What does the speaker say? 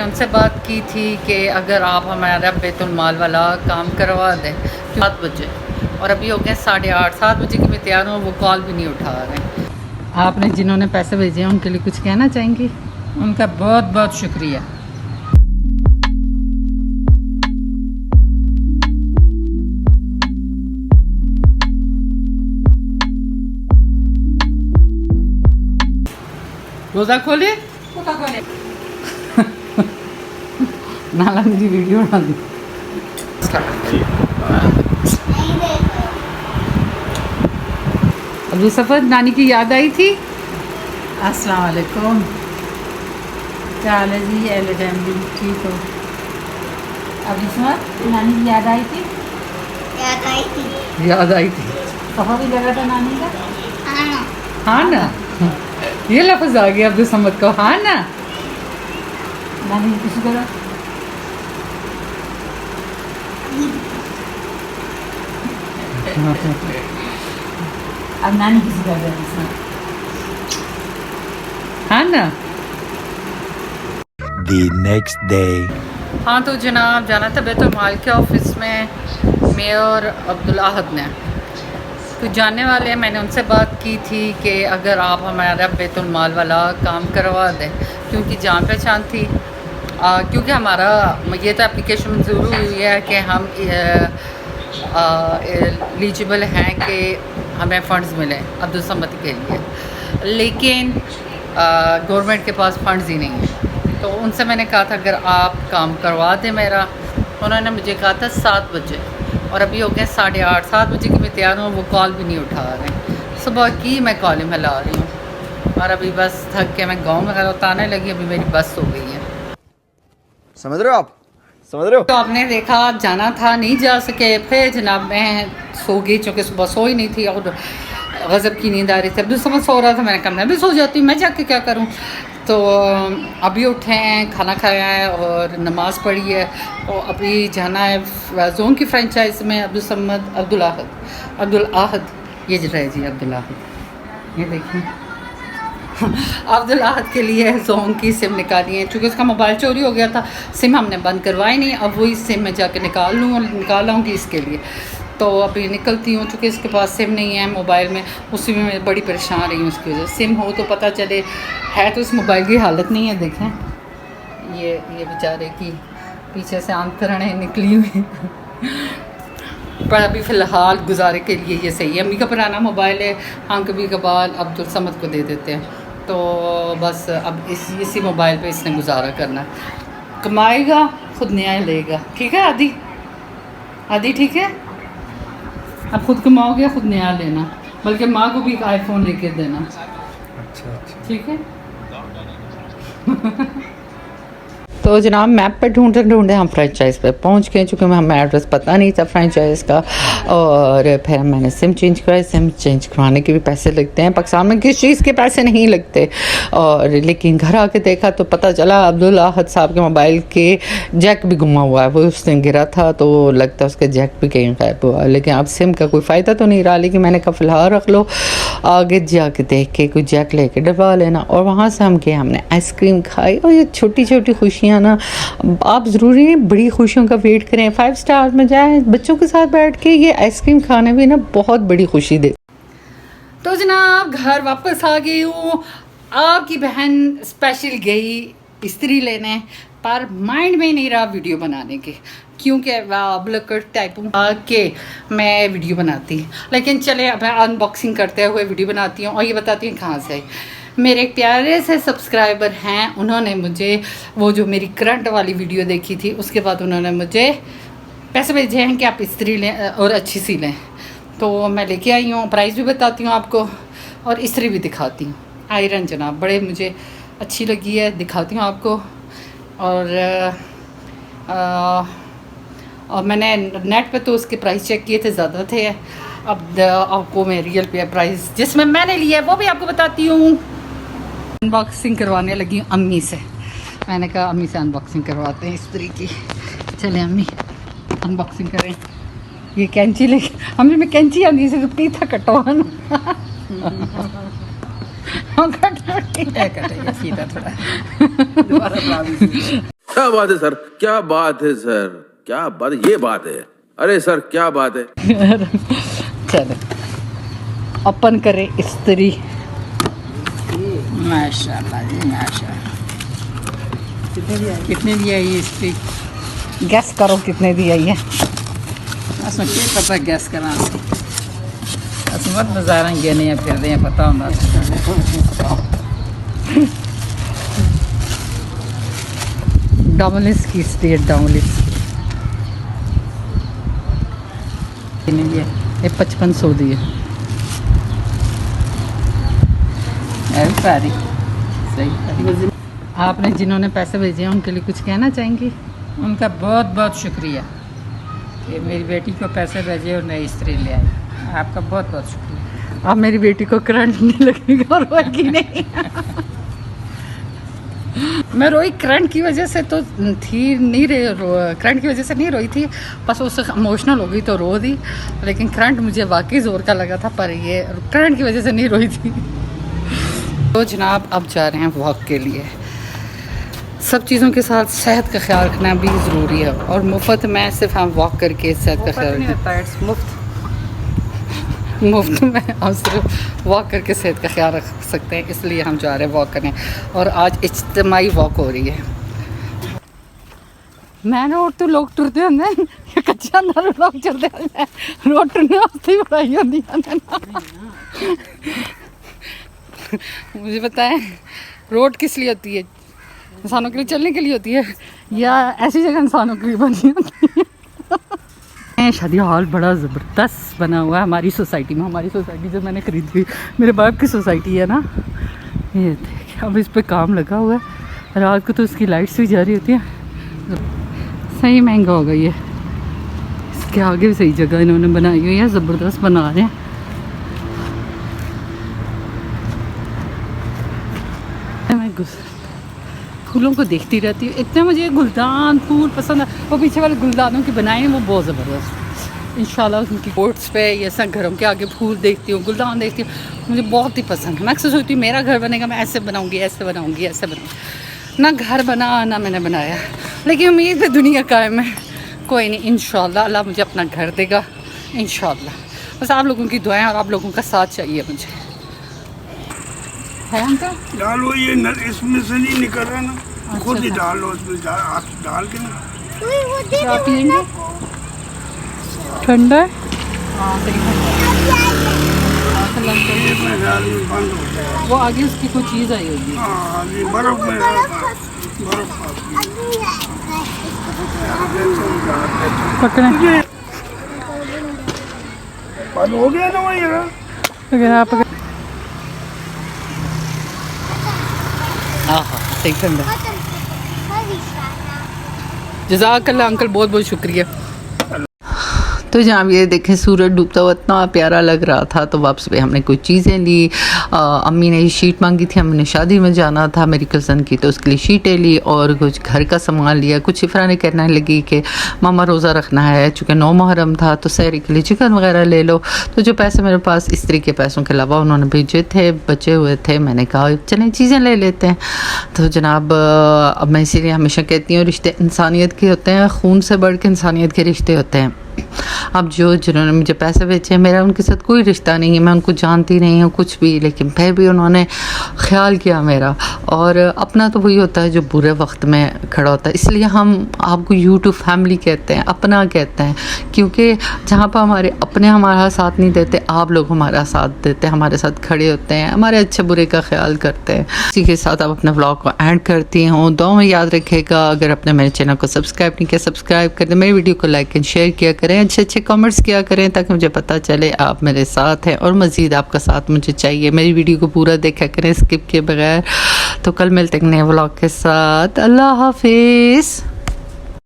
उनसे बात की थी कि अगर आप हमारा बैतुल माल वाला काम करवा दें 7 बजे, और अभी हो गए 8:30 7 बजे की मैं तैयार हूँ, वो कॉल भी नहीं उठा रहे। आपने जिन्होंने पैसे भेजे हैं उनके लिए कुछ कहना चाहेंगी? उनका बहुत बहुत शुक्रिया। रोज़ा खोले नाला मेरी वीडियो बना दी। अबू सफ़र नानी की याद आई थी। अस्सलाम वालेकुम, क्या हाल है जी? एल फैमिली ठीक हो? अभी सुना नानी की याद आई थी? याद आई थी। कहाँ भी लगा था नानी का? हाँ ना, ये लफ्ज़ आ गया अब्दुल समद को, हाँ ना। नानी किसी करो। अब नानी किसी कर रही है। हाँ ना। The next day. हाँ तो जनाब जाना था बैतुल माल के ऑफिस में, मैं और अब्दुल अहद ने कुछ जानने वाले हैं। मैंने उनसे बात की थी कि अगर आप हमारा बैतुल माल वाला काम करवा दें, क्योंकि जान पहचान थी, क्योंकि हमारा ये तो एप्लीकेशन मंजूर हुई है कि हम एलिजिबल हैं कि हमें फ़ंड्स मिलें अब्दुल समद के लिए, लेकिन गवर्नमेंट के पास फ़ंड्स ही नहीं हैं। तो उनसे मैंने कहा था अगर आप काम करवा दें मेरा, उन्होंने मुझे कहा था 7 बजे, और अभी हो गए 8:30 7 बजे की मैं तैयार हूँ, वो कॉल भी नहीं उठा रहे। सुबह की मैं कॉल में ला रही हूँ, और अभी बस थक के मैं गाँव में घर उतारने लगी, अभी मेरी बस हो गई है। समझ रहे हो आप? समझ रहे हो? तो आपने देखा जाना था, नहीं जा सके, फिर जनाब मैं सो गई, चूँकि सुबह सो ही नहीं थी और गज़ब की नींद आ रही थी। अब्दुल समद सो रहा था, मैंने कहा मैं भी सो जाती हूँ, मैं जाके क्या करूँ। तो अभी उठे हैं, खाना खाया है और नमाज़ पढ़ी है, और अभी जाना है जोन की फ्रेंचाइज में। अब्दुल आहद ये रहे जी, अब्दुल आहद, ये देखिए अब्दुल आहद के लिए जोन की सिम निकाली है, चूँकि उसका मोबाइल चोरी हो गया था, सिम हमने बंद करवाई नहीं, अब वही सिम मैं जाके निकाल लाऊँगी इसके लिए। तो अभी निकलती हूँ, चूँकि इसके पास सिम नहीं है मोबाइल में, उसी में मैं बड़ी परेशान रही हूँ उसकी वजह से। सिम हो तो पता चले, है तो इस मोबाइल की हालत नहीं है। देखें ये बेचारे की पीछे से आंतरणें निकली हुई पर अभी फ़िलहाल गुजारे के लिए ये सही है। अम्मी का पुराना मोबाइल है, हम कभी कभार अब्दुल समद को दे देते हैं, तो बस अब इसी मोबाइल पे इसने गुजारा करना है। कमाएगा खुद नया लेगा, ठीक है आदि? आदि ठीक है, अब खुद कमाओगे खुद नया लेना, बल्कि माँ को भी एक आईफोन लेके देना। अच्छा ठीक है तो जनाब मैप पे ढूंढते ढूंढते हम फ्रेंचाइज़ पे पहुंच गए, चूँकि हमें एड्रेस पता नहीं था फ्रेंचाइज़ का, और फिर मैंने सिम चेंज कराई। सिम चेंज करवाने के भी पैसे लगते हैं, पाकिस्तान में किस चीज़ के पैसे नहीं लगते, और लेकिन घर आके देखा तो पता चला अब्दुल आहद साहब के मोबाइल के जैक भी गुमा हुआ है। वो उस दिन गिरा था तो लगता है उसका जैक भी कहीं गायब हुआ, लेकिन अब सिम का कोई फ़ायदा तो नहीं रहा। लेकिन मैंने कहा फ़िलहाल रख लो, आगे जाके देख के कोई जैक लेके डलवा लेना। और वहाँ से हम गए, हमने आइसक्रीम खाई, और ये छोटी छोटी खुशियाँ ना, आप ज़रूरी नहीं बड़ी खुशियों का वेट करें, 5 स्टार में जाएं, बच्चों के साथ बैठ के ये आइसक्रीम खाने भी ना बहुत बड़ी खुशी दे। तो जनाब घर वापस आ गई हूँ। आपकी बहन स्पेशल गई इस्त्री लेने, पर माइंड में नहीं रहा वीडियो बनाने के, क्योंकि ब्लॉकर टाइप के मैं वीडियो बनाती, लेकिन चले अब मैं अनबॉक्सिंग करते हुए वीडियो बनाती हूँ और ये बताती हूँ कहाँ से। मेरे एक प्यारे से सब्सक्राइबर हैं, उन्होंने मुझे वो जो मेरी करंट वाली वीडियो देखी थी उसके बाद उन्होंने मुझे पैसे भेजे हैं कि आप इस्त्री लें और अच्छी सी लें, तो मैं लेके आई हूँ। प्राइस भी बताती हूँ आपको और इस्त्री भी दिखाती हूँ। आयरन जनाब बड़े मुझे अच्छी लगी है, दिखाती हूँ आपको। और मैंने नेट पे तो उसके प्राइस चेक किए थे, ज़्यादा थे। अब आपको मैं रियल पे प्राइस जिसमें मैंने लिया है वो भी आपको बताती हूँ। अनबॉक्सिंग करवाने लगी हूँ अम्मी से, मैंने कहा अम्मी से अनबॉक्सिंग करवाते हैं इस्त्री की। चले अम्मी अनबॉक्सिंग करें। ये कैंची लेके अम्मी में कैंची आती है पीता कटवाना क्या बात है सर, क्या बात है सर, क्या बात है, ये बात है। अरे सर क्या बात है। चलो अपन करें इस्त्री। माशाल्लाह जी माशाल्लाह। कितने दिया ये इस्त्री? गैस करो कितने दी आई है। असं क्या पता गैस करा असं मत बाजार गए नहीं फिर रहे हैं पता होगा। डॉमलिस की स्टेट डॉमलिस कितने दिया? ये 5500 दी है। सारी सही। आपने जिन्होंने पैसे भेजे हैं उनके लिए कुछ कहना चाहेंगी? उनका बहुत बहुत शुक्रिया कि मेरी बेटी को पैसे भेजे और नई इस्त्री ले आई। आपका बहुत बहुत शुक्रिया। अब मेरी बेटी को करंट नहीं लगेगा और रोएगी नहीं। मैं रोई करंट की वजह से तो थी नहीं करंट की वजह से नहीं रोई थी, बस उससे इमोशनल हो गई तो रो दी। लेकिन करंट मुझे वाकई ज़ोर का लगा था, पर ये करंट की वजह से नहीं रोई थी। तो जनाब अब जा रहे हैं वॉक के लिए। सब चीज़ों के साथ सेहत का ख्याल रखना भी ज़रूरी है और मुफ्त में सिर्फ हम वॉक करके सेहत का ख्याल रखें। मुफ्त में हम सिर्फ वॉक करके सेहत का ख्याल रख सकते हैं, इसलिए हम जा रहे हैं वॉक करने। और आज इज्तिमाई वॉक हो रही है। मैन रोड तो लोग टुरते होंगे, कच्चे अंदर लोग चलते होंगे। रोड टुरने वास्ते ही बढ़ाई होती है। मुझे बताएं रोड किस लिए होती है? इंसानों के लिए चलने के लिए होती है या ऐसी जगह इंसानों के लिए बनी होती है? शादी हॉल बड़ा ज़बरदस्त बना हुआ है हमारी सोसाइटी में। हमारी सोसाइटी जो मैंने खरीदी मेरे बाप की सोसाइटी है ना, ये देखिए अब इस पे काम लगा हुआ है। रात को तो उसकी लाइट्स भी जा रही होती हैं। सही महंगा हो गई है। इसके आगे भी सही जगह इन्होंने बनाई हुई है, ज़बरदस्त बना रहे हैं। मैं फूलों को देखती रहती हूँ, इतने मुझे गुलदान फूल पसंद है। वो पीछे वाले गुलदानों की बनाए हैं वो बहुत ज़बरदस्त। इंशाल्लाह उनकी कोट्स पे ये सब घरों के आगे फूल देखती हूँ, गुलदान देखती हूँ, मुझे बहुत ही पसंद है। मैं अक्सर सोचती हूँ मेरा घर बनेगा मैं ऐसे बनाऊँगी, ऐसे बनाऊँगी, ऐसे बनाऊँगी। ना घर बना ना मैंने बनाया, लेकिन उम्मीद है दुनिया कायम है। कोई नहीं, इंशाल्लाह अल्लाह मुझे अपना घर देगा इंशाल्लाह। बस आप लोगों की दुआएं और आप लोगों का साथ चाहिए मुझे। है अंकल? डालो ये इसमें से नहीं निकल रहा ना, खुद ही डालो उसमें डाल के ना। क्या पिएंगे? ठंडा है? हाँ सही ये मेरे ख्याल में बंद हो जाएगा। वो आगे उसकी कोई चीज़ आई होगी। हाँ ये बर्फ में बर्फ पकड़े बंद हो गया ना वही जगह। अगर आप हाँ सही ठंडा। जज़ाकल्लाह अंकल, बहुत बहुत शुक्रिया। तो जहाँ ये देखें सूरज डूबता हुआ इतना प्यारा लग रहा था, तो वापस भी हमने कुछ चीज़ें ली। अम्मी ने ये शीट मांगी थी, हमने शादी में जाना था मेरी कज़न की, तो उसके लिए शीटें ली और कुछ घर का सामान लिया। कुछ इफ़रा ने कहने लगी कि मामा रोज़ा रखना है, चूँकि 9 मुहर्रम था तो सहरी के लिए चिकन वगैरह ले लो। तो जो पैसे मेरे पास इस्त्री के पैसों के अलावा उन्होंने भेजे थे, बचे हुए थे, मैंने कहा चलें चीज़ें ले लेते हैं। तो जनाब अब मैं इसीलिए हमेशा कहती हूँ रिश्ते इंसानियत के होते हैं, खून से बढ़ के इंसानियत के रिश्ते होते हैं। अब जिन्होंने मुझे पैसे भेजे, मेरा उनके साथ कोई रिश्ता नहीं है, मैं उनको जानती नहीं हूँ कुछ भी, लेकिन फिर भी उन्होंने ख्याल किया मेरा। और अपना तो वही होता है जो बुरे वक्त में खड़ा होता है, इसलिए हम आपको यूट्यूब फैमिली कहते हैं, अपना कहते हैं, क्योंकि जहाँ पर हमारे अपने हमारा साथ नहीं देते, आप लोग हमारा साथ देते हैं, हमारे साथ खड़े होते हैं, हमारे अच्छे बुरे का ख्याल करते हैं। इसी के साथ आप अपने व्लॉग को एंड करती हूँ। दुआ में याद रखेगा, अगर आपने मेरे चैनल को सब्सक्राइब नहीं किया सब्सक्राइब कर दें, मेरी वीडियो को लाइक एंड शेयर किया करें, अच्छे अच्छे कमेंट्स किया करें, ताकि मुझे पता चले आप मेरे साथ हैं और मज़ीद आपका साथ मुझे चाहिए। मेरी वीडियो को पूरा देखा करें स्किप किए बगैर। तो कल मिलते हैं नए व्लॉग के साथ। अल्लाह हाफिज़।